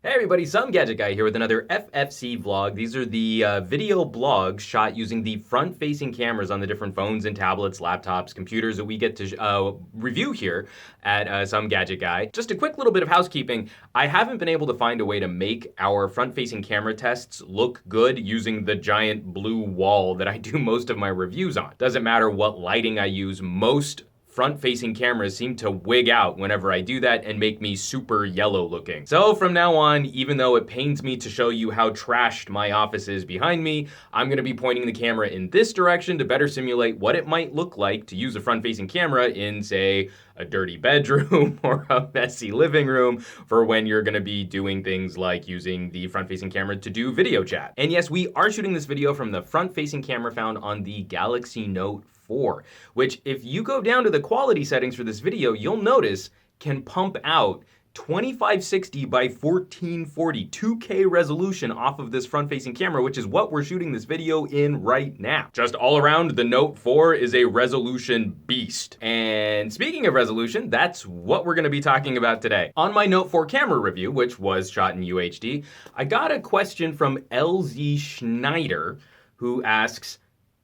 Hey everybody, Some Gadget Guy here with another FFC vlog. These are the video blogs shot using the front-facing cameras on the different phones and tablets, laptops, computers that we get to review here at Some Gadget Guy. Just a quick little bit of housekeeping. I haven't been able to find a way to make our front-facing camera tests look good using the giant blue wall that I do most of my reviews on. Doesn't matter what lighting I use, most front-facing cameras seem to wig out whenever I do that and make me super yellow looking. So from now on, even though it pains me to show you how trashed my office is behind me, I'm gonna be pointing the camera in this direction to better simulate what it might look like to use a front-facing camera in, say, a dirty bedroom or a messy living room for when you're gonna be doing things like using the front-facing camera to do video chat. And yes, we are shooting this video from the front-facing camera found on the Galaxy Note 4, which if you go down to the quality settings for this video, you'll notice can pump out 2560 by 1440 2K resolution off of this front-facing camera, which is what we're shooting this video in right now. Just all around, the Note 4 is a resolution beast. And speaking of resolution, that's what we're gonna be talking about today. On my Note 4 camera review, which was shot in UHD, I got a question from LZ Schneider, who asks,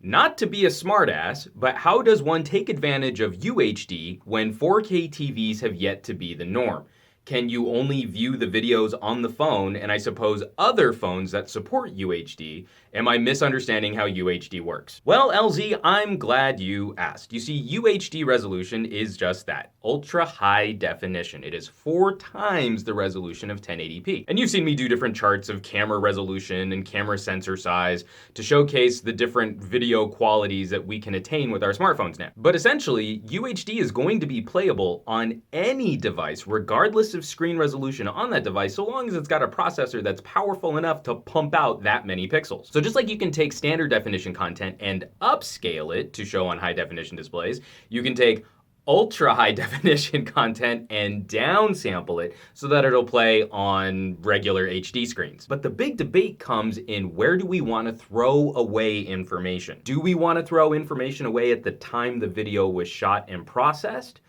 not to be a smartass, but how does one take advantage of UHD when 4K TVs have yet to be the norm? Can you only view the videos on the phone and I suppose other phones that support UHD? Am I misunderstanding how UHD works? Well, LZ, I'm glad you asked. You see, UHD resolution is just that, ultra high definition. It is 4 times the resolution of 1080p. And you've seen me do different charts of camera resolution and camera sensor size to showcase the different video qualities that we can attain with our smartphones now. But essentially, UHD is going to be playable on any device, regardless of screen resolution on that device, so long as it's got a processor that's powerful enough to pump out that many pixels. So just like you can take standard definition content and upscale it to show on high definition displays, you can take ultra high definition content and downsample it so that it'll play on regular HD screens. But the big debate comes in, where do we want to throw away information? Do we want to throw information away at the time the video was shot and processed?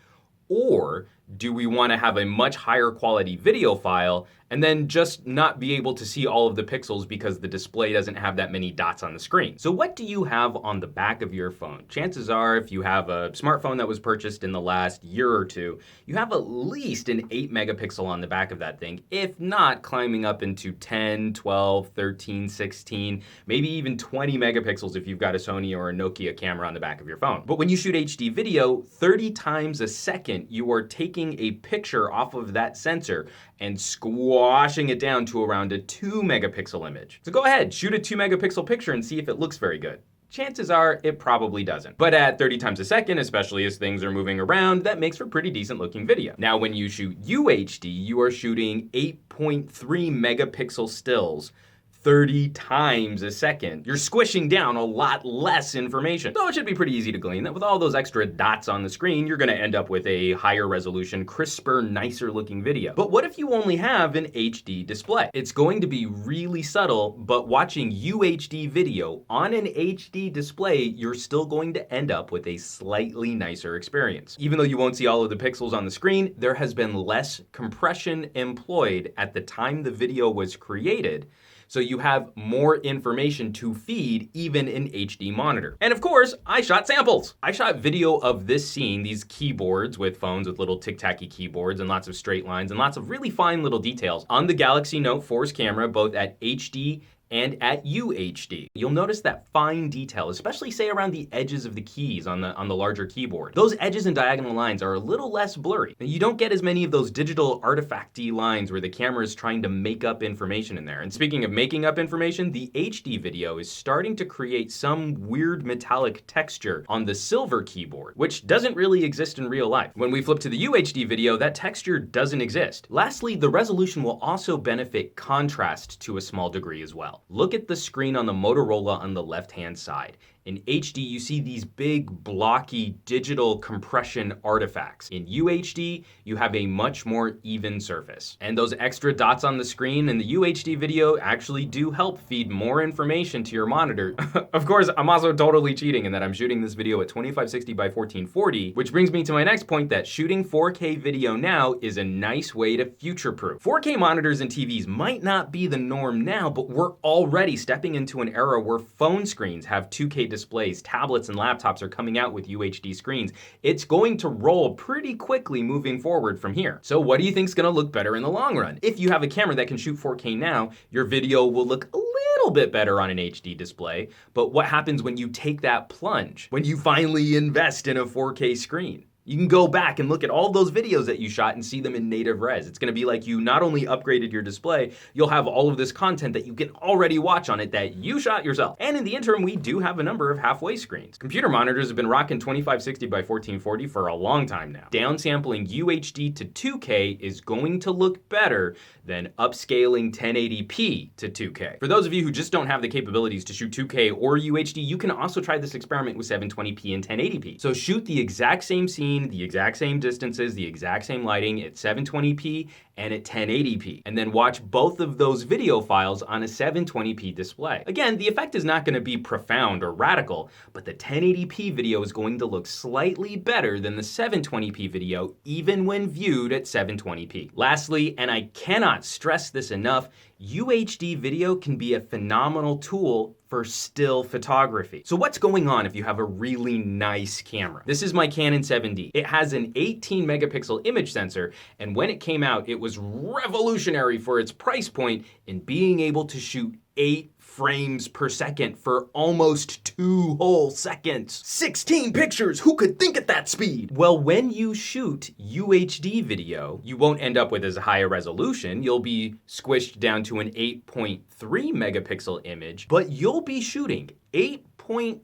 Or do we want to have a much higher quality video file and then just not be able to see all of the pixels because the display doesn't have that many dots on the screen? So what do you have on the back of your phone? Chances are, if you have a smartphone that was purchased in the last year or two, you have at least an 8 megapixel on the back of that thing, if not climbing up into 10, 12, 13, 16, maybe even 20 megapixels if you've got a Sony or a Nokia camera on the back of your phone. But when you shoot HD video, 30 times a second, you are taking a picture off of that sensor and squashing it down to around a 2 megapixel image. So go ahead, shoot a 2 megapixel picture and see if it looks very good. Chances are it probably doesn't. But at 30 times a second, especially as things are moving around, that makes for pretty decent looking video. Now, when you shoot UHD, you are shooting 8.3 megapixel stills 30 times a second. You're squishing down a lot less information. So it should be pretty easy to glean that with all those extra dots on the screen, you're gonna end up with a higher resolution, crisper, nicer looking video. But what if you only have an HD display? It's going to be really subtle, but watching UHD video on an HD display, you're still going to end up with a slightly nicer experience. Even though you won't see all of the pixels on the screen, there has been less compression employed at the time the video was created, so you have more information to feed even in HD monitor. And of course, I shot samples. I shot video of this scene, these keyboards with phones with little tic-tacky keyboards and lots of straight lines and lots of really fine little details on the Galaxy Note 4's camera, both at HD and at UHD. You'll notice that fine detail, especially say around the edges of the keys on the larger keyboard. Those edges and diagonal lines are a little less blurry. You don't get as many of those digital artifacty lines where the camera is trying to make up information in there. And speaking of making up information, the HD video is starting to create some weird metallic texture on the silver keyboard, which doesn't really exist in real life. When we flip to the UHD video, that texture doesn't exist. Lastly, the resolution will also benefit contrast to a small degree as well. Look at the screen on the Motorola on the left-hand side. In HD, you see these big, blocky, digital compression artifacts. In UHD, you have a much more even surface. And those extra dots on the screen in the UHD video actually do help feed more information to your monitor. Of course, I'm also totally cheating in that I'm shooting this video at 2560 by 1440, which brings me to my next point that shooting 4K video now is a nice way to future-proof. 4K monitors and TVs might not be the norm now, but we're already stepping into an era where phone screens have 2K displays, tablets and laptops are coming out with UHD screens. It's going to roll pretty quickly moving forward from here. So what do you think is going to look better in the long run? If you have a camera that can shoot 4K now, your video will look a little bit better on an HD display. But what happens when you take that plunge? When you finally invest in a 4K screen? You can go back and look at all those videos that you shot and see them in native res. It's gonna be like you not only upgraded your display, you'll have all of this content that you can already watch on it that you shot yourself. And in the interim, we do have a number of halfway screens. Computer monitors have been rocking 2560 by 1440 for a long time now. Downsampling UHD to 2K is going to look better than upscaling 1080p to 2K. For those of you who just don't have the capabilities to shoot 2K or UHD, you can also try this experiment with 720p and 1080p. So shoot the exact same scene, the exact same distances, the exact same lighting at 720p and at 1080p, and then watch both of those video files on a 720p display. Again, the effect is not going to be profound or radical, but the 1080p video is going to look slightly better than the 720p video, even when viewed at 720p. Lastly, and I cannot stress this enough, UHD video can be a phenomenal tool for still photography. So what's going on if you have a really nice camera? This is my Canon 7D. It has an 18 megapixel image sensor, and when it came out, it was revolutionary for its price point in being able to shoot 8 frames per second for almost 2 whole seconds. 16 pictures, who could think at that speed? Well, when you shoot UHD video, you won't end up with as high a resolution. You'll be squished down to an 8.3 megapixel image, but you'll be shooting 8.3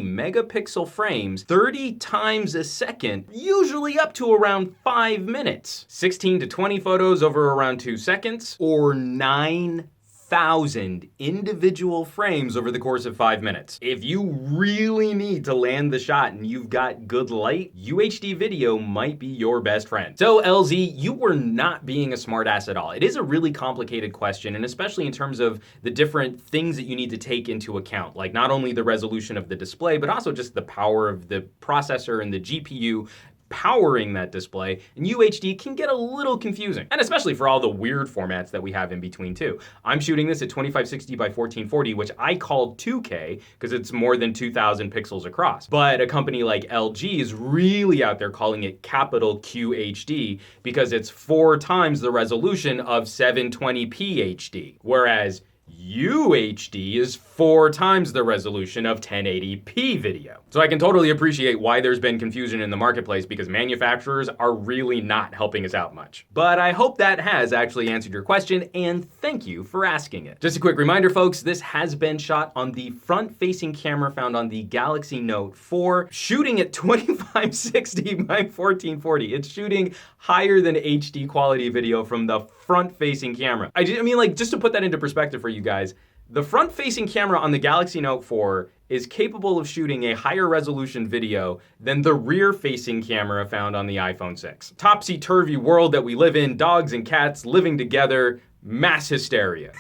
megapixel frames 30 times a second, usually up to around 5 minutes. 16 to 20 photos over around 2 seconds, or 9,000 individual frames over the course of 5 minutes. If you really need to land the shot and you've got good light, UHD video might be your best friend. So LZ, you were not being a smartass at all. It is a really complicated question, and especially in terms of the different things that you need to take into account, like not only the resolution of the display, but also just the power of the processor and the GPU powering that display, and UHD can get a little confusing, and especially for all the weird formats that we have in between too. I'm shooting this at 2560 by 1440, which I called 2K because it's more than 2,000 pixels across. But a company like LG is really out there calling it capital QHD because it's 4 times the resolution of 720p HD, whereas UHD is 4 times the resolution of 1080p video. So I can totally appreciate why there's been confusion in the marketplace because manufacturers are really not helping us out much. But I hope that has actually answered your question, and thank you for asking it. Just a quick reminder, folks, this has been shot on the front-facing camera found on the Galaxy Note 4, shooting at 2560 by 1440. It's shooting higher than HD quality video from the front-facing camera. I mean, like, just to put that into perspective for you guys, the front-facing camera on the Galaxy Note 4 is capable of shooting a higher resolution video than the rear-facing camera found on the iPhone 6. Topsy-turvy world that we live in, dogs and cats living together, mass hysteria.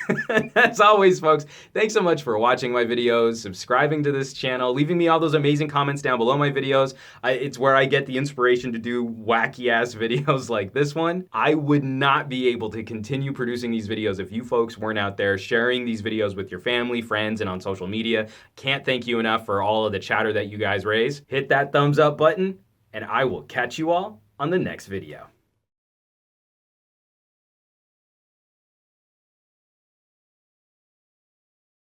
As always, folks, thanks so much for watching my videos, subscribing to this channel, leaving me all those amazing comments down below my videos. It's where I get the inspiration to do wacky-ass videos like this one. I would not be able to continue producing these videos if you folks weren't out there sharing these videos with your family, friends, and on social media. Can't thank you enough for all of the chatter that you guys raise. Hit that thumbs up button, and I will catch you all on the next video.